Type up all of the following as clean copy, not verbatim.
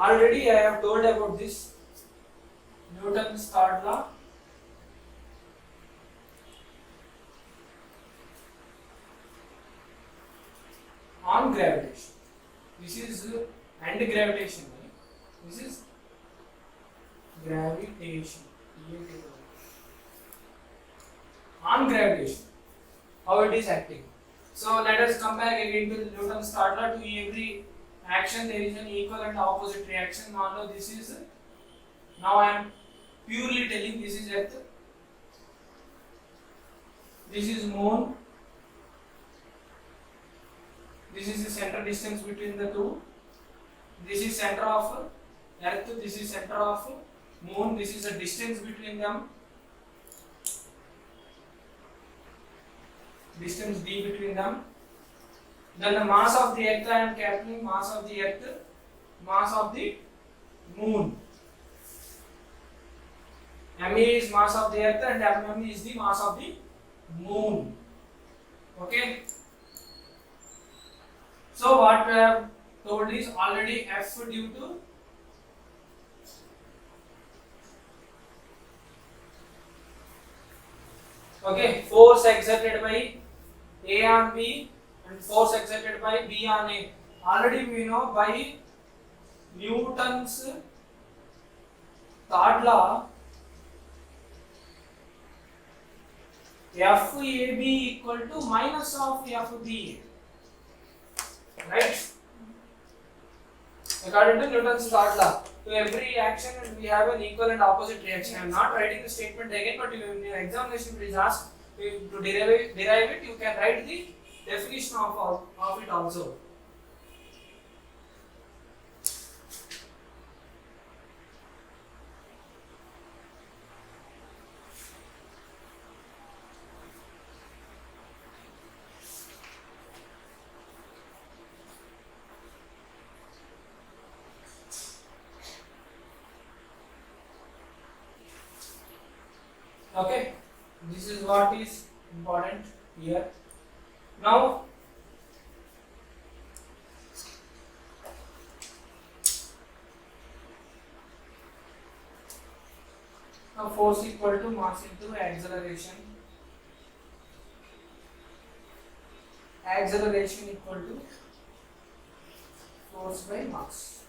Already I have told about this Newton's third law. On gravitation. This is anti-gravitation. This is gravitation. On gravitation, how it is acting. So let us come back again to Newton's third law. To every action there is an equal and opposite reaction. Now this is, now I am purely telling this is Earth, this is Moon, this is the center distance between the two, this is center of Earth, this is center of Moon, this is the distance between them, distance d between them. Then the mass of the Earth I am calculating, mass of the Earth, mass of the Moon. ME is mass of the Earth and MM is the mass of the Moon. Okay. So what we have told is already F due to force exerted by A on B and force exerted by B on A. Already we know by Newton's third law, FAB equal to minus of FBA. Right? According to Newton's third law, to every action we have an equal and opposite reaction. I am not writing the statement again, but in your examination it is asked to derive it, you can write the definition of it also. Okay, this is what is important here. Now force equal to mass into acceleration. Acceleration equal to force by mass.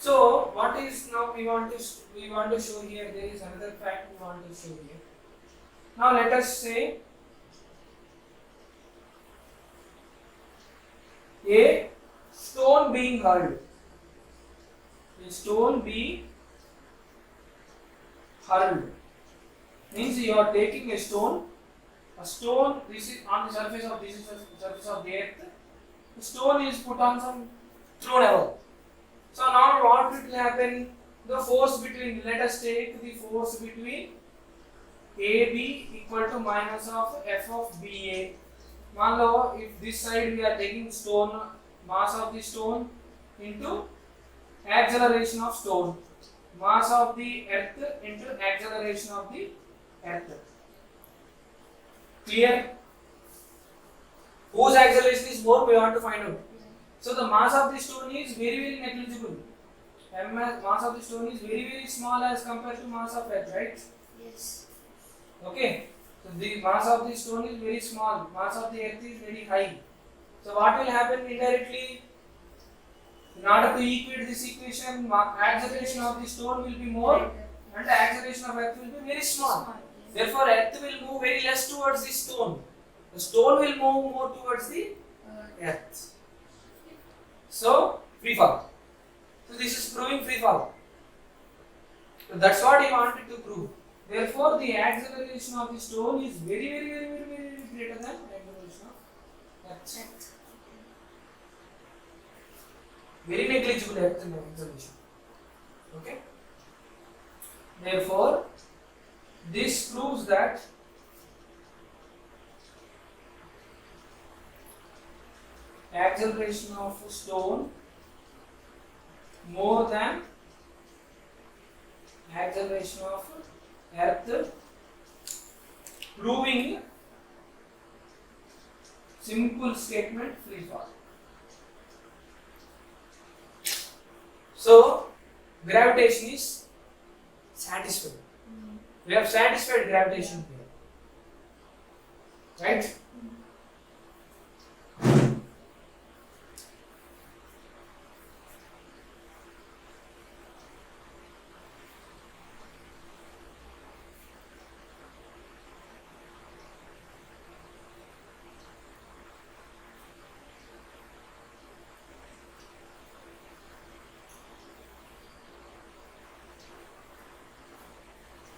So what is now we want to show here? There is another fact we want to show here. Now let us say a stone being hurled. A stone being hurled means you are taking a stone. A stone, this is on the surface of the earth. The stone is put on some thrown above. So now what will happen? The force between, let us take the force between AB equal to minus of F of BA. Now if this side we are taking stone, mass of the stone into acceleration of stone, mass of the earth into acceleration of the earth. Clear? Whose acceleration is more, we want to find out. So the mass of the stone is very negligible. Mass of the stone is very small as compared to mass of earth, right? Yes. Okay. So the mass of the stone is very small. Mass of the earth is very high. So what will happen indirectly? In order to equate this equation, acceleration of the stone will be more and the acceleration of earth will be very small. Therefore, earth will move very less towards the stone. The stone will move more towards the earth. So, free fall. So, this is proving free fall. So, that's what he wanted to prove. Therefore, the acceleration of the stone is very greater than acceleration of earth. Very negligible acceleration. Okay. Therefore, this proves that acceleration of stone more than acceleration of earth, proving simple statement free fall. So gravitation is satisfied. We have satisfied gravitation here, right?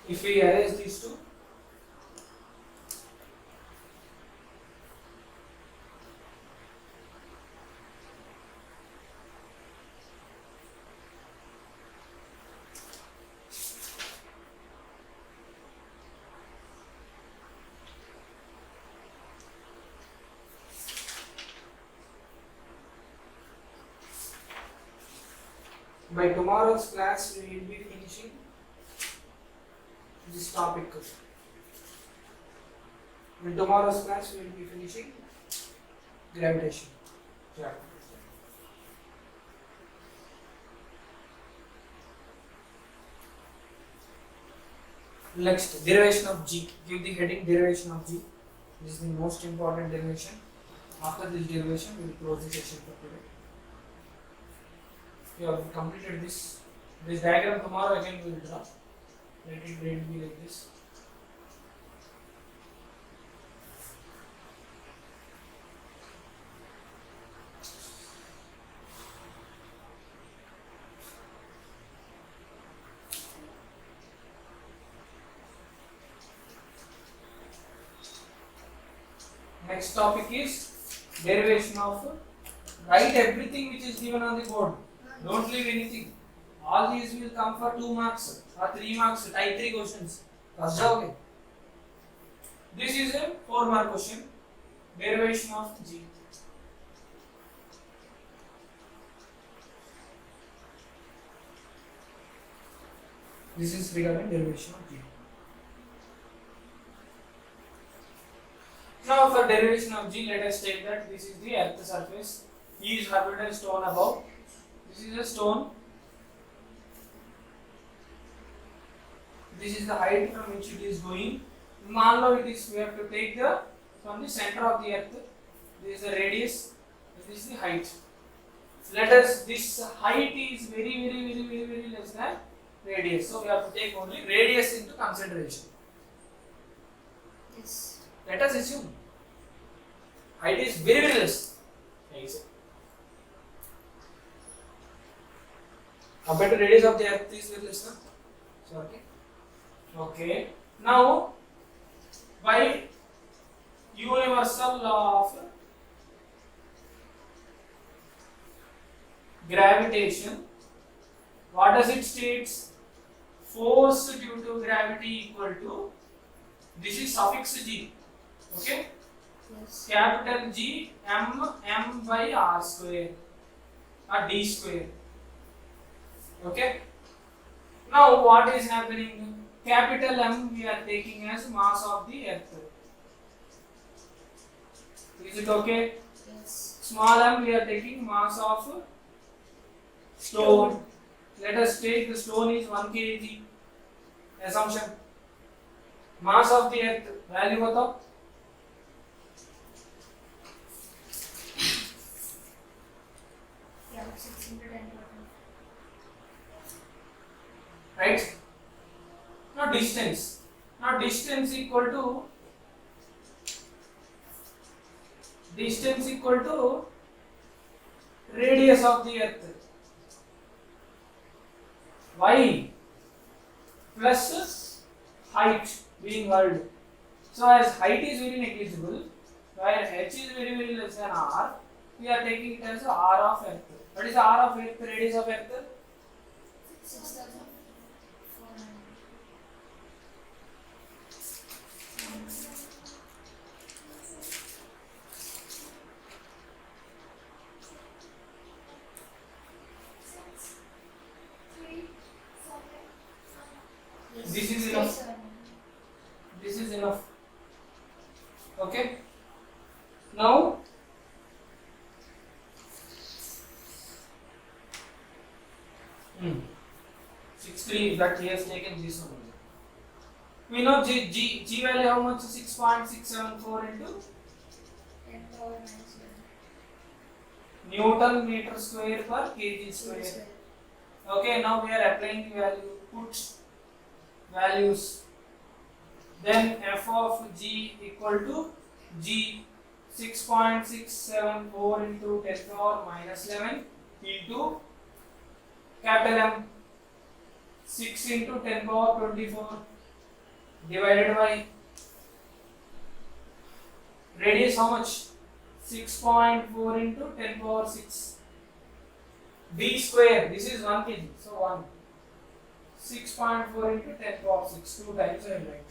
If we arrange these two, by tomorrow's class we will be finishing this topic. In tomorrow's class we will be finishing gravitation. Yeah. Next, derivation of G. Give the heading derivation of G. This is the most important derivation. After this derivation, we will close the session for today. You have completed this diagram. Tomorrow again we will draw. Let it be like this. Next topic is derivation of. Write everything which is given on the board. Don't leave anything. All these will come for 2 marks or 3 marks. Type 3 questions. First job. This is a 4-mark question. Derivation of G. This is regarding derivation of G. Now for derivation of G, let us take that this is the earth surface. E is orbital stone above. This is a stone. This is the height from which it is going. Now it is we have to take the from the center of the earth. This is the radius. This is the height. Let us this height is very less than radius. So we have to take only radius into consideration. Yes. Let us assume height is very less. Compared to radius of the earth is very less. So okay. Okay. Now by universal law of gravitation, what does it states? Force due to gravity equal to, this is suffix G, okay? Yes. Capital G m by r square or d square, okay? Now what is happening? Capital M we are taking as mass of the earth. Is it okay? Yes. Small m we are taking mass of stone. Let us take the stone is 1 kg. Assumption. Mass of the earth value बताओ. Yeah, 610. Right? Now distance. Now distance equal to radius of the earth. Y plus height being held. So as height is very negligible, while h is very less than r, we are taking it as r of earth. What is r of earth? Radius of earth? 6,400. Yes, This is enough. 6,700. This is enough. Okay. Now, hmm, 63 that he has taken this one. We know G value how much? 6.674 into 10 power minus 11. Newton meter square per kg square. Yes, sir. Okay, now we are applying the value, put values. Then f of g equal to g 6.674 into 10 power minus 11 into capital M 6 into 10 power 24 divided by radius how much? 6.4 into 10 power 6 d square, this is 1 kg, so 1 6.4 into 10 power 6, 2 times I will write.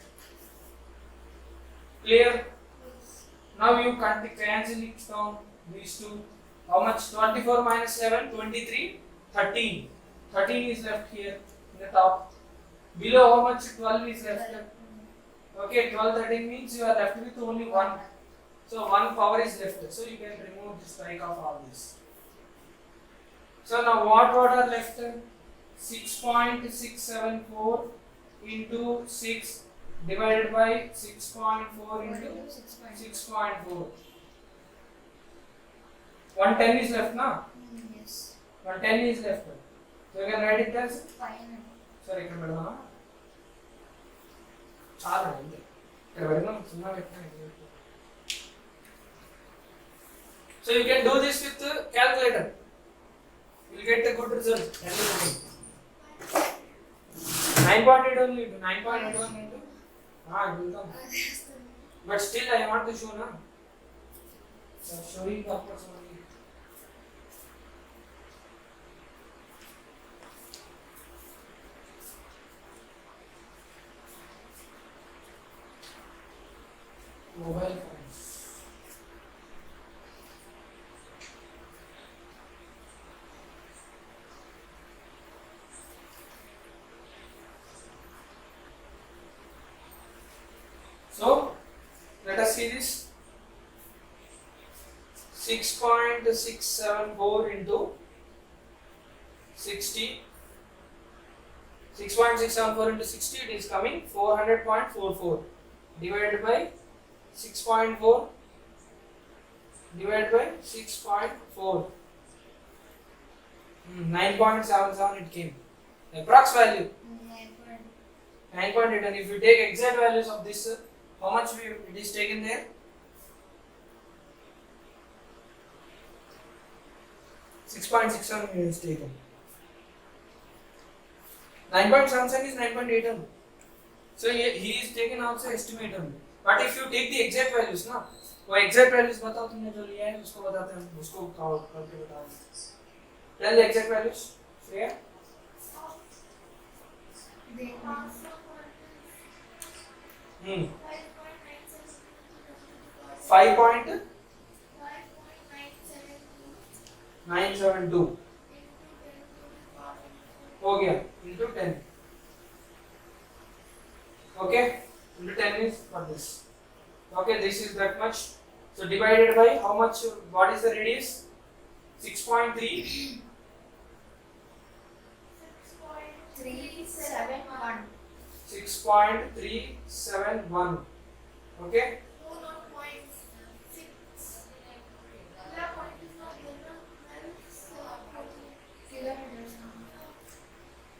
Clear? Now you can cancel it down, these two. How much? 24 minus 11, 23, 13. 13 is left here in the top. Below how much? 12 is left. Okay, 12, 13 means you are left with only 1. So 1 power is left. So you can remove this strike of all this. So now what are left? 6.674 into 6 divided by 6.4 into 6.4. 110 is left now. Yes. 110 is left. So you can write it as 500. sorry ఇక్కడ పెడదామా చాలా అంతే ఇక్కడ పెడదాం సున్నా పెట్టాను so you can do this with calculator, you will get a good result. 9.8 only, 9.81 into it will come, but still I want to show na, so showing purpose only. Mobile phones. So let us see this. 6.674 into 60. 6.674 into 60, it is coming 400.44 divided by 6.4 divided by 6.4. 9.77 it came. Approx value 9.8, and if you take exact values of this, how much it is taken there? 6.67 is taken. 9.77 is 9.8 only. So he is taken also estimate only. But if you take the exact values ना, वो exact values बताओ तुमने जो लिया है उसको बताते हैं, उसको काउंट करके बताओ. Tell the exact values. Shreya. Hmm. 5.972 हो गया into 10. Okay, into 10 is for this. Okay, this is that much. So divided by how much? What is the radius? 6.3. 6.371. 6.371. Okay.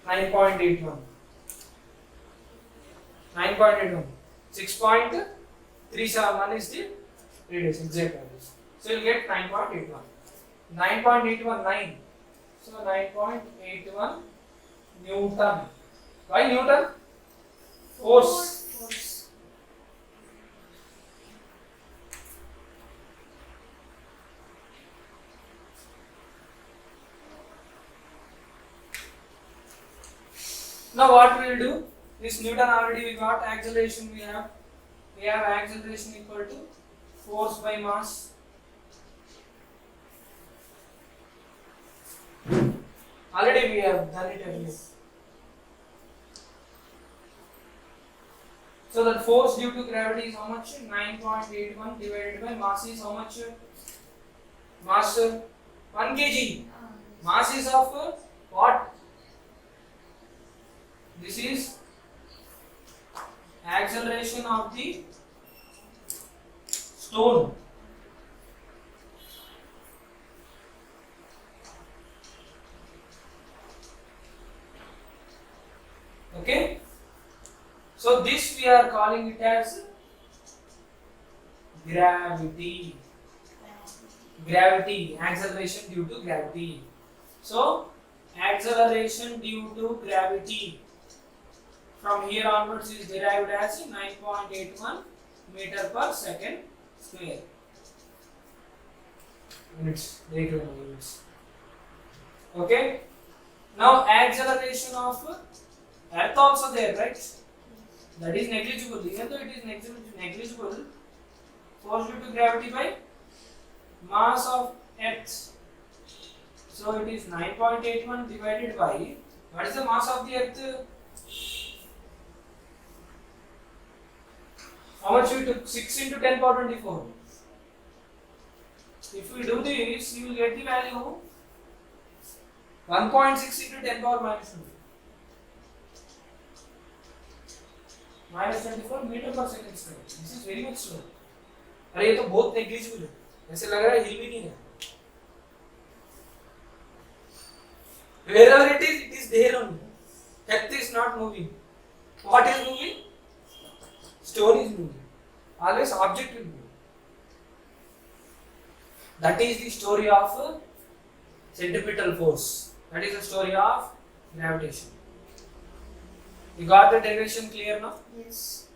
9.81. 9.81. 6.371 is the radius, exact values. So you'll get 9.81. 9.819. So 9.81 Newton. Why Newton? Force. Now what we will do? This Newton already we got. Acceleration we have. We have acceleration equal to force by mass. Already we have done it earlier. So that force due to gravity is how much? 9.81 divided by mass is how much? Mass 1 kg. Mass is of what? This is acceleration of the stone. Okay. So this we are calling it as gravity. Gravity, acceleration due to gravity. So acceleration due to gravity from here onwards is derived as 9.81 meter per second square. Units, units. Okay. Now acceleration of Earth also there, right? That is negligible. Even though it is negligible, force due to gravity by mass of Earth. So it is 9.81 divided by, what is the mass of the Earth? How much we took? 6 into 10 power 24. If we do this, you will get the value 1.6 into 10 power minus 2. Minus 24 meter per second square. This is very much slow. अरे ये तो बहुत negligible है. ऐसे लग रहा है हिल भी नहीं है. Wherever it is there only. Earth is not moving. What is moving? Stone is moving. Always object will move. That is the story of centripetal force. That is the story of gravitation. You got the derivation clear now? Yes.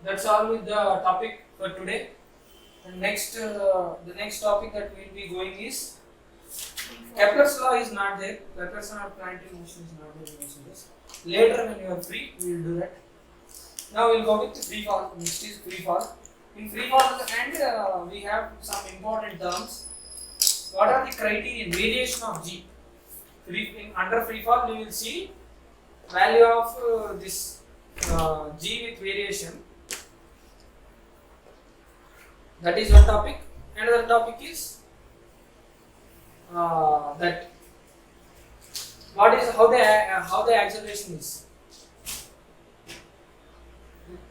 That's all with the topic for today. And the next topic that we will be going is Kepler's law is not there. Kepler's law of planetary motion is not there. Later when you are free, we will do that. Now we will go with free fall. Next is free fall. In free fall and we have some important terms. What are the criterion? Variation of G. Under free fall, we will see value of this G with variation. That is one topic. Another topic is that what is how the acceleration is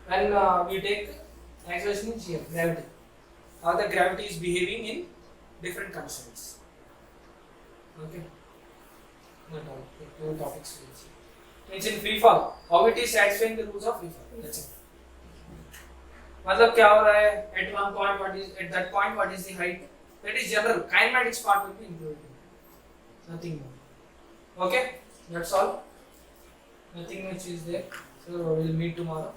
when we take acceleration is here, gravity. How the gravity is behaving in different constraints. Okay. Two topics. It's in free fall. How it is satisfying the rules of free fall. That's it. मतलब क्या हो रहा है? At one point, what is the height? That is general. Kinematics part will be included. Nothing more. Okay. That's all. Nothing much is there. So we'll meet tomorrow.